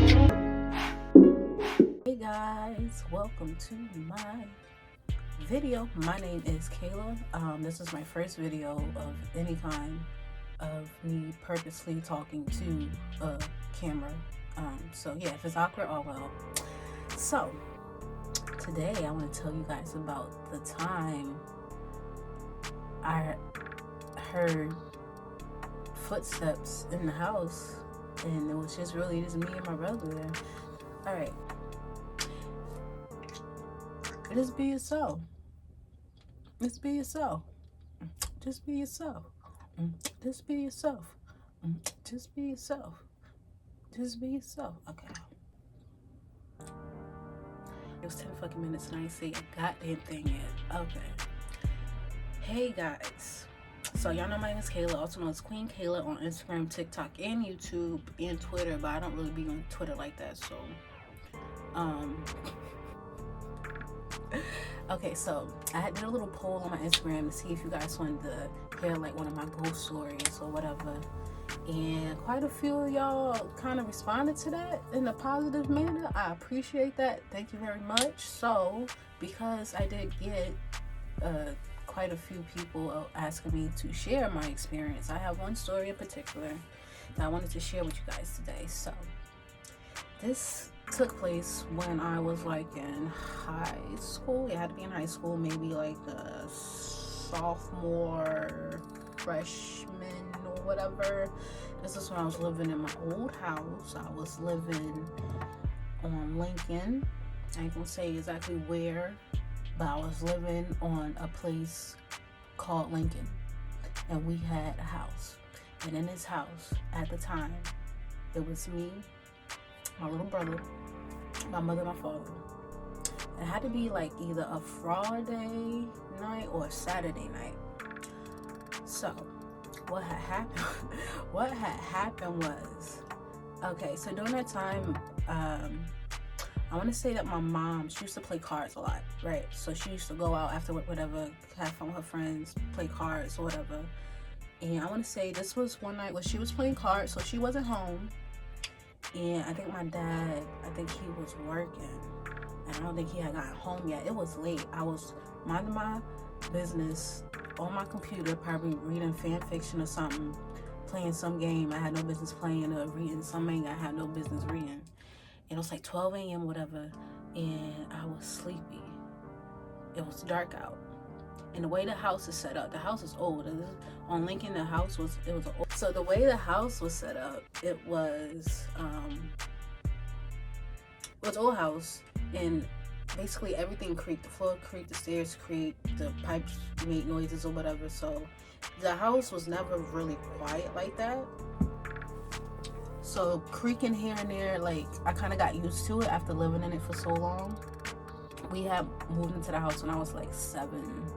Hey guys, welcome to my video. My name is Kayla. This is my first video of any kind of me purposely talking to a camera. So yeah, if it's awkward, oh well. So today I want to tell you guys about the time I heard footsteps in the house, and it was just really just me and my brother there. All right. Just be yourself. Just be yourself. Just be yourself. Just be yourself. Just be yourself. Just be yourself. Okay. It was 10 fucking minutes and I ain't say a goddamn thing yet. Okay. Hey guys. So y'all know my name is Kayla, also known as Queen Kayla on Instagram, TikTok, and YouTube, and Twitter, but I don't really be on Twitter like that, so okay, so I did a little poll on my Instagram to see if you guys wanted to hear like one of my ghost stories or whatever, and quite a few of y'all kind of responded to that in a positive manner. I appreciate that. Thank you very much. So because I did get quite a few people asking me to share my experience, I have one story in particular that I wanted to share with you guys today. So this took place when I was like in high school. It had to be in high school, maybe like a sophomore, freshman, or whatever. This is when I was living in my old house. I was living on Lincoln. I ain't gonna say exactly where, but I was living on a place called Lincoln, and we had a house. And in this house at the time, it was me, my little brother, my mother, my father. It had to be like either a Friday night or a Saturday night. So what had happened was, okay, so during that time, I want to say that my mom, she used to play cards a lot, right? So she used to go out after work, whatever, have fun with her friends, play cards or whatever. And I want to say this was one night where she was playing cards, so she wasn't home. And I think my dad, he was working, and I don't think he had gotten home yet. It was late. I was minding my business on my computer, probably reading fan fiction or something, playing some game I had no business playing, or reading something I had no business reading. And it was like 12 a.m. whatever, and I was sleepy. It was dark out. And the way the house is set up, the house is old. On Lincoln, the house was old. So the way the house was set up, it was old house, and basically everything creaked. The floor creaked, the stairs creaked, the pipes made noises or whatever. So the house was never really quiet like that. So creaking here and there, like I kind of got used to it after living in it for so long. We had moved into the house when I was like 7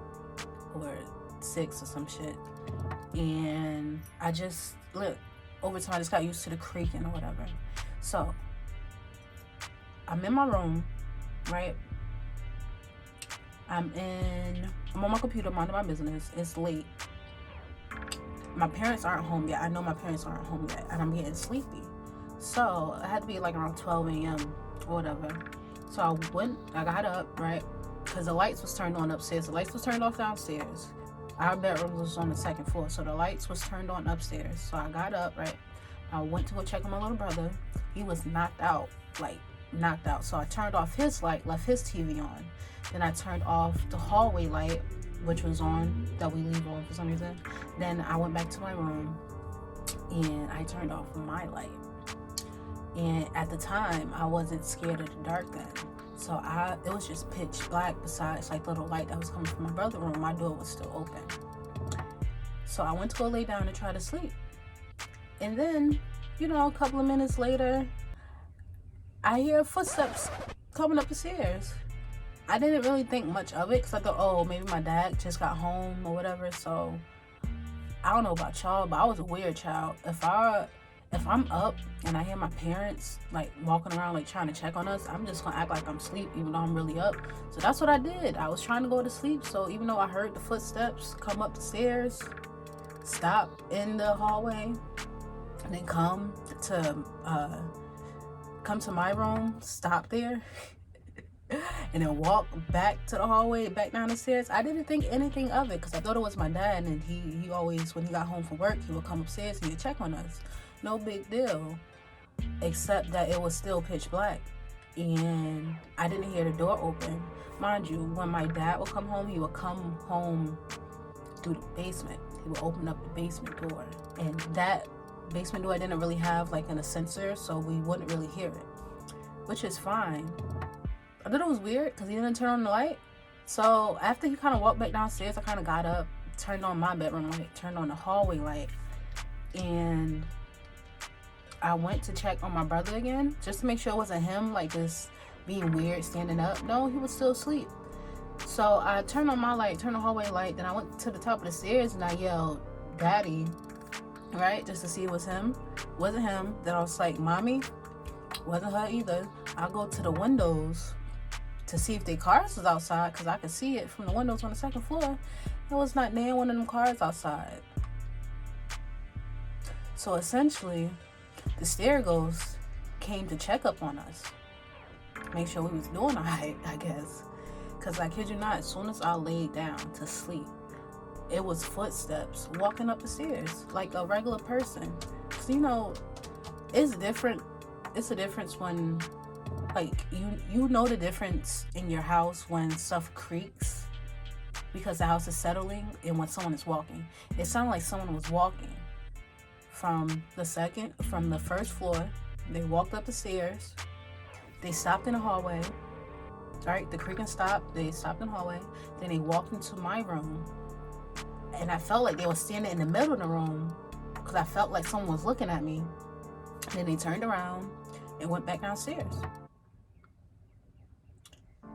or 6 or some shit, and I just over time I just got used to the creaking or whatever. So I'm in my room, right? I'm on my computer minding my business. It's late. My parents aren't home yet. I know my parents aren't home yet, and I'm getting sleepy. So it had to be like around 12 a.m. or whatever. So I got up, right? Because the lights was turned on upstairs. The lights was turned off downstairs. Our bedroom was on the second floor, so the lights was turned on upstairs. So I got up, right? I went to go check on my little brother. He was knocked out. So I turned off his light, left his TV on. Then I turned off the hallway light, which was on, that we leave on for some reason. Then I went back to my room and I turned off my light. And at the time, I wasn't scared of the dark then. So it was just pitch black besides like the little light that was coming from my brother's room. My door was still open. So I went to go lay down and try to sleep. And then, a couple of minutes later, I hear footsteps coming up the stairs. I didn't really think much of it because I thought, oh, maybe my dad just got home or whatever. So I don't know about y'all, but I was a weird child. If I'm up and I hear my parents like walking around like trying to check on us, I'm just gonna act like I'm asleep even though I'm really up. So that's what I did. I was trying to go to sleep. So even though I heard the footsteps come up the stairs, stop in the hallway, and then come to come to my room, stop there, and then walk back to the hallway, back down the stairs. I didn't think anything of it because I thought it was my dad, and he always, when he got home from work, he would come upstairs and he'd check on us. No big deal, except that it was still pitch black and I didn't hear the door open. Mind you, when my dad would come home, he would come home through the basement. He would open up the basement door, and that basement door didn't really have like a sensor, so we wouldn't really hear it, which is fine. I thought it was weird because he didn't turn on the light. So after he kind of walked back downstairs, I kind of got up, turned on my bedroom light, turned on the hallway light, and I went to check on my brother again, just to make sure it wasn't him, like just being weird, standing up. No, he was still asleep. So I turned on my light, turned the hallway light, then I went to the top of the stairs and I yelled, "Daddy," right? Just to see it was him. Wasn't him. Then I was like, "Mommy," wasn't her either. I go to the windows to see if their cars was outside, because I could see it from the windows on the second floor. It was not near one of them cars outside. So essentially, the Stair ghost came to check up on us, make sure we was doing all right, I guess. Because I kid you not, as soon as I laid down to sleep, it was footsteps walking up the stairs like a regular person. So, you know, it's different. It's a difference when, like, you know the difference in your house when stuff creaks because the house is settling, and when someone is walking. It sounded like someone was walking from the first floor. They walked up the stairs. They stopped in the hallway. All right, the creaking stopped. They stopped in the hallway. Then they walked into my room. And I felt like they were standing in the middle of the room because I felt like someone was looking at me. Then they turned around and went back downstairs.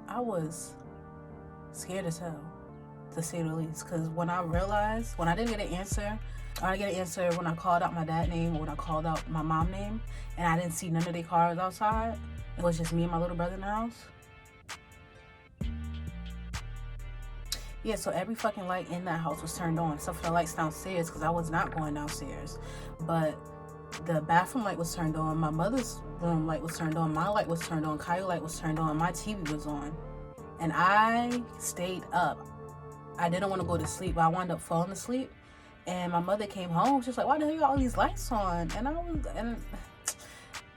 I was scared as hell, to say the least, because when I didn't get an answer, I didn't get an answer when I called out my dad's name or when I called out my mom's name, and I didn't see none of their cars outside. It was just me and my little brother in the house. Yeah, so every fucking light in that house was turned on, except for the lights downstairs, because I was not going downstairs. But the bathroom light was turned on, my mother's room light was turned on, my light was turned on, Kyle's light was turned on, my TV was on. And I stayed up. I didn't want to go to sleep, but I wound up falling asleep. And my mother came home. She was like, "Why the hell you got all these lights on?" And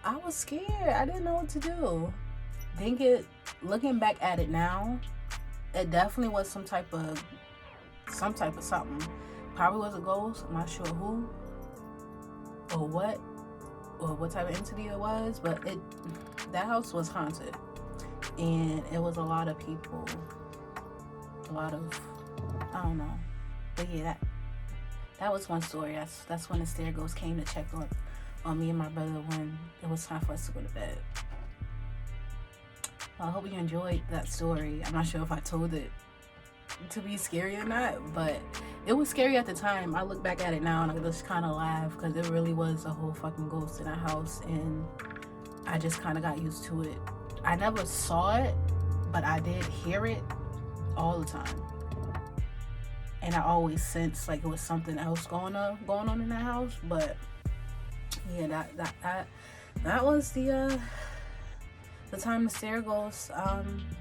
I was scared. I didn't know what to do. Looking back at it now, it definitely was some type of something. Probably was a ghost. I'm not sure who or what type of entity it was, but that house was haunted, and it was a lot of people, I don't know, but yeah, that was one story. That's when the Stair ghost came to check on me and my brother when it was time for us to go to bed. Well, I hope you enjoyed that story. I'm not sure if I told it to be scary or not, but it was scary at the time. I look back at it now and I just kind of laugh because it really was a whole fucking ghost in that house, and I just kind of got used to it. I never saw it, but I did hear it all the time, and I always sensed like it was something else going on in that house. But yeah, that was the time the Stair ghost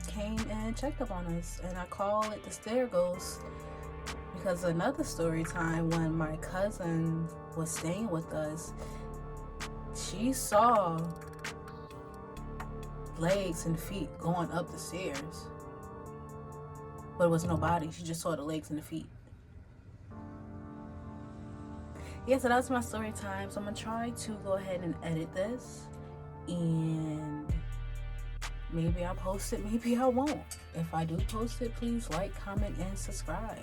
came and checked up on us, and I call it the Stair ghost because another story time when my cousin was staying with us, she saw legs and feet going up the stairs, but it was no body. She just saw the legs and the feet. Yeah, so that was my story time. So I'm gonna try to go ahead and edit this, and maybe I'll post it, maybe I won't. If I do post it, please like, comment, and subscribe.